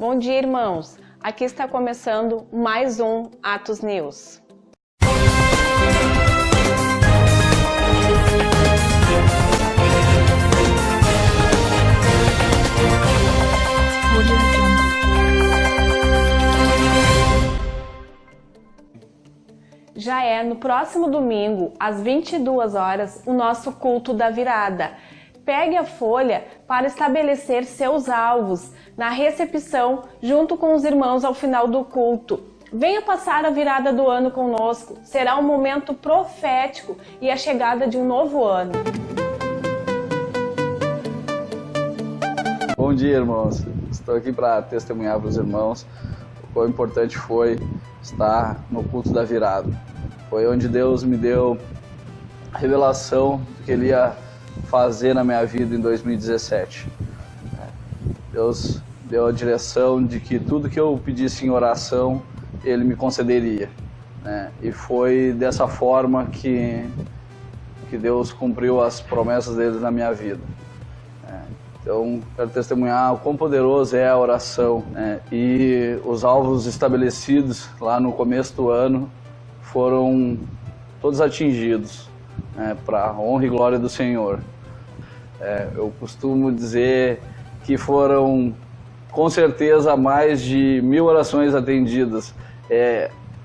Bom dia, irmãos. Aqui está começando mais um Atos News. Já é no próximo domingo, às 22 horas, o nosso culto da virada. Pegue a folha para estabelecer seus alvos na recepção junto com os irmãos ao final do culto. Venha passar a virada do ano conosco. Será um momento profético e a chegada de um novo ano. Bom dia, irmãos. Estou aqui para testemunhar para os irmãos o quão importante foi estar no culto da virada. Foi onde Deus me deu a revelação do que Ele ia fazer na minha vida em 2017. Deus deu a direção de que tudo que eu pedisse em oração, Ele me concederia. E foi dessa forma que Deus cumpriu as promessas dele na minha vida. Então, quero testemunhar o quão poderoso é a oração, e os alvos estabelecidos lá no começo do ano foram todos atingidos, para a honra e glória do Senhor. Eu costumo dizer que foram, com certeza, mais de 1000 orações atendidas.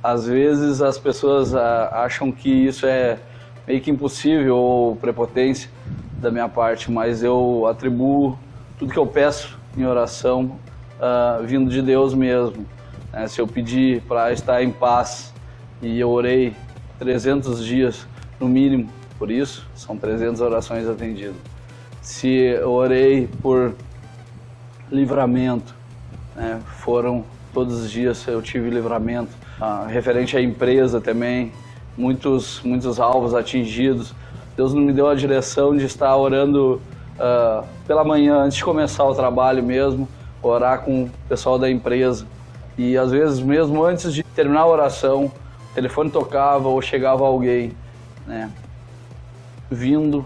Às vezes as pessoas acham que isso é meio que impossível ou prepotência da minha parte, mas eu atribuo tudo que eu peço em oração vindo de Deus mesmo. Se eu pedir para estar em paz e eu orei 300 dias no mínimo por isso, são 300 orações atendidas. Se eu orei por livramento, foram todos os dias eu tive livramento. Referente à empresa também, muitos alvos atingidos. Deus não me deu a direção de estar orando pela manhã, antes de começar o trabalho mesmo, orar com o pessoal da empresa. E às vezes mesmo antes de terminar a oração, o telefone tocava ou chegava alguém, vindo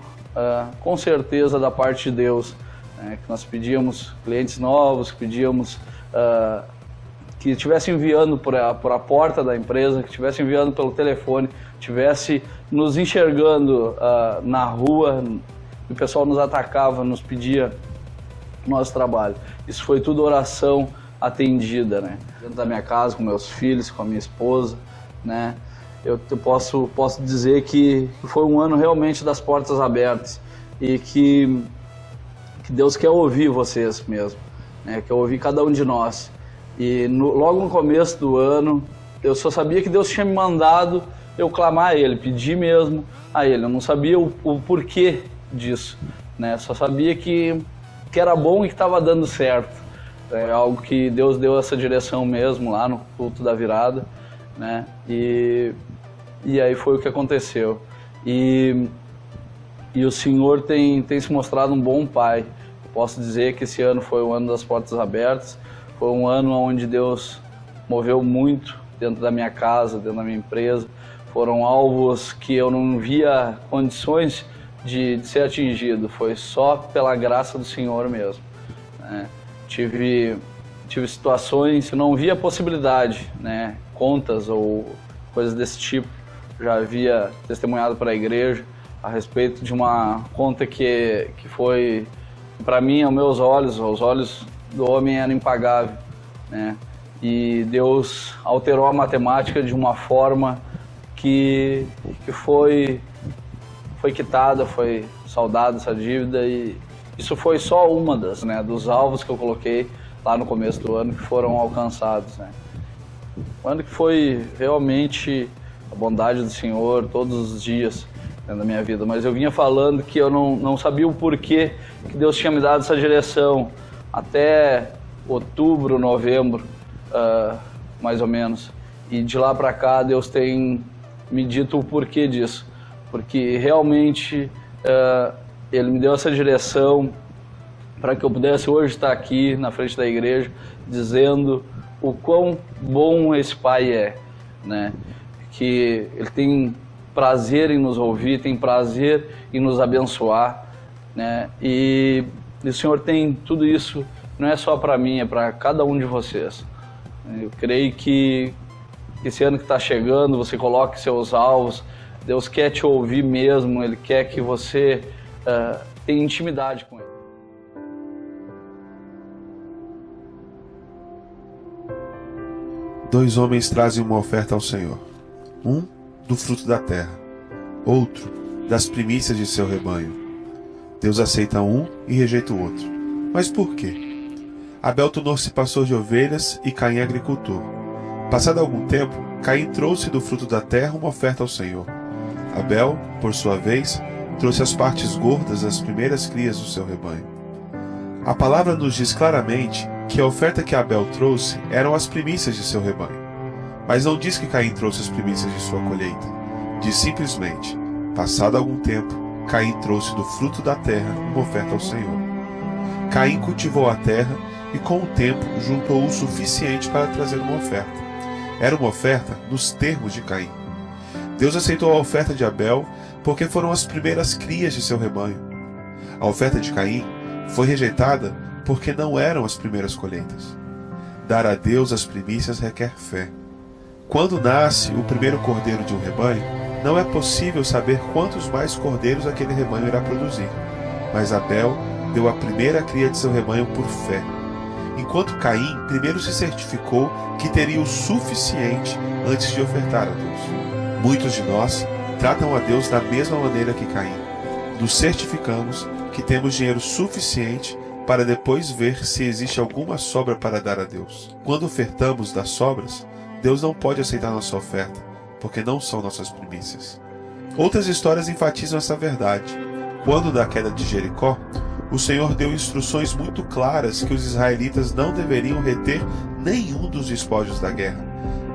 com certeza da parte de Deus, que nós pedíamos clientes novos, que pedíamos que estivesse enviando por a porta da empresa, que estivesse enviando pelo telefone, estivesse nos enxergando na rua, o pessoal nos atacava, nos pedia nosso trabalho. Isso foi tudo oração atendida, Dentro da minha casa, com meus filhos, com a minha esposa, Eu posso dizer que foi um ano realmente das portas abertas e que Deus quer ouvir vocês mesmo, quer ouvir cada um de nós. E logo no começo do ano, eu só sabia que Deus tinha me mandado eu clamar a Ele, pedir mesmo a Ele. Eu não sabia o porquê disso, Só sabia que era bom e que estava dando certo. É algo que Deus deu essa direção mesmo lá no culto da virada, E aí foi o que aconteceu. E o Senhor tem se mostrado um bom Pai. Eu posso dizer que esse ano foi o ano das portas abertas. Foi um ano onde Deus moveu muito dentro da minha casa, dentro da minha empresa. Foram alvos que eu não via condições de ser atingido. Foi só pela graça do Senhor mesmo. Tive situações que não via possibilidade, contas ou coisas desse tipo. Já havia testemunhado para a igreja a respeito de uma conta que foi, para mim, aos meus olhos, aos olhos do homem, era impagável, E Deus alterou a matemática de uma forma que foi quitada, foi saldada essa dívida, e isso foi só uma dos alvos que eu coloquei lá no começo do ano que foram alcançados, Um ano que foi realmente a bondade do Senhor todos os dias na minha vida, mas eu vinha falando que eu não sabia o porquê que Deus tinha me dado essa direção até outubro, novembro, mais ou menos, e de lá para cá Deus tem me dito o porquê disso, porque realmente Ele me deu essa direção para que eu pudesse hoje estar aqui na frente da igreja dizendo o quão bom esse Pai é, Que Ele tem prazer em nos ouvir, tem prazer em nos abençoar, E o Senhor tem tudo isso não é só para mim, é para cada um de vocês. Eu creio que esse ano que está chegando, você coloque seus alvos. Deus quer te ouvir mesmo, Ele quer que você tenha intimidade com Ele. Dois homens trazem uma oferta ao Senhor. Um do fruto da terra, outro das primícias de seu rebanho. Deus aceita um e rejeita o outro. Mas por quê? Abel tornou-se pastor de ovelhas e Caim agricultor. Passado algum tempo, Caim trouxe do fruto da terra uma oferta ao Senhor. Abel, por sua vez, trouxe as partes gordas das primeiras crias do seu rebanho. A palavra nos diz claramente que a oferta que Abel trouxe eram as primícias de seu rebanho. Mas não diz que Caim trouxe as primícias de sua colheita. Diz simplesmente, passado algum tempo, Caim trouxe do fruto da terra uma oferta ao Senhor. Caim cultivou a terra e com o tempo juntou o suficiente para trazer uma oferta. Era uma oferta nos termos de Caim. Deus aceitou a oferta de Abel porque foram as primeiras crias de seu rebanho. A oferta de Caim foi rejeitada porque não eram as primeiras colheitas. Dar a Deus as primícias requer fé. Quando nasce o primeiro cordeiro de um rebanho, não é possível saber quantos mais cordeiros aquele rebanho irá produzir. Mas Abel deu a primeira cria de seu rebanho por fé, enquanto Caim primeiro se certificou que teria o suficiente antes de ofertar a Deus. Muitos de nós tratam a Deus da mesma maneira que Caim. Nos certificamos que temos dinheiro suficiente para depois ver se existe alguma sobra para dar a Deus. Quando ofertamos das sobras, Deus não pode aceitar nossa oferta, porque não são nossas primícias. Outras histórias enfatizam essa verdade. Quando da queda de Jericó, o Senhor deu instruções muito claras que os israelitas não deveriam reter nenhum dos despojos da guerra.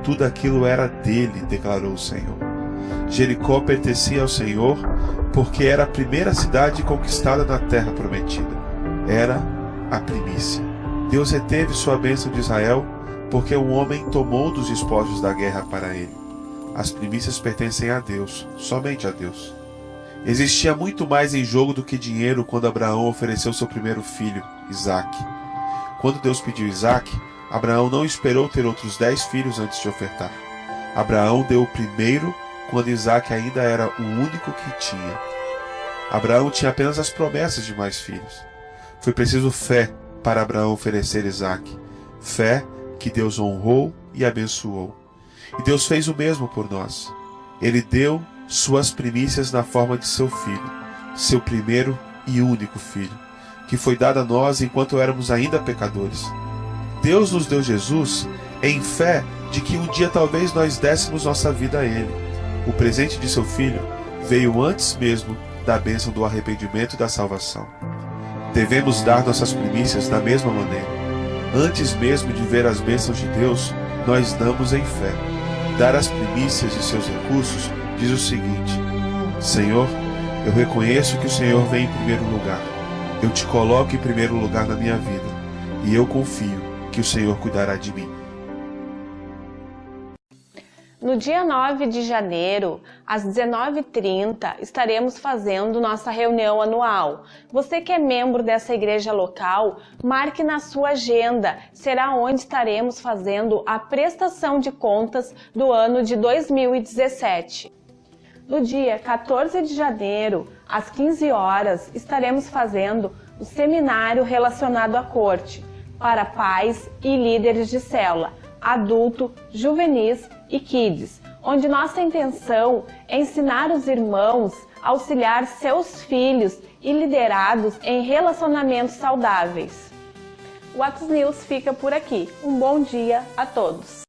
Tudo aquilo era dele, declarou o Senhor. Jericó pertencia ao Senhor porque era a primeira cidade conquistada na terra prometida. Era a primícia. Deus reteve sua bênção de Israel porque um homem tomou dos despojos da guerra para ele. As primícias pertencem a Deus, somente a Deus. Existia muito mais em jogo do que dinheiro quando Abraão ofereceu seu primeiro filho, Isaque. Quando Deus pediu Isaque, Abraão não esperou ter outros 10 filhos antes de ofertar. Abraão deu o primeiro quando Isaque ainda era o único que tinha. Abraão tinha apenas as promessas de mais filhos. Foi preciso fé para Abraão oferecer Isaque. Fé que Deus honrou e abençoou. E Deus fez o mesmo por nós. Ele deu suas primícias na forma de seu filho, seu primeiro e único filho, que foi dado a nós enquanto éramos ainda pecadores. Deus nos deu Jesus em fé de que um dia talvez nós dessemos nossa vida a Ele. O presente de seu filho veio antes mesmo da bênção do arrependimento e da salvação. Devemos dar nossas primícias da mesma maneira. Antes mesmo de ver as bênçãos de Deus, nós damos em fé. Dar as primícias de seus recursos diz o seguinte: Senhor, eu reconheço que o Senhor vem em primeiro lugar. Eu te coloco em primeiro lugar na minha vida, e eu confio que o Senhor cuidará de mim. No dia 9 de janeiro, às 19h30, estaremos fazendo nossa reunião anual. Você que é membro dessa igreja local, marque na sua agenda. Será onde estaremos fazendo a prestação de contas do ano de 2017. No dia 14 de janeiro, às 15 horas, estaremos fazendo o seminário relacionado à corte, para pais e líderes de célula, adulto, juvenis e kids, onde nossa intenção é ensinar os irmãos a auxiliar seus filhos e liderados em relacionamentos saudáveis. O Atos News fica por aqui. Um bom dia a todos!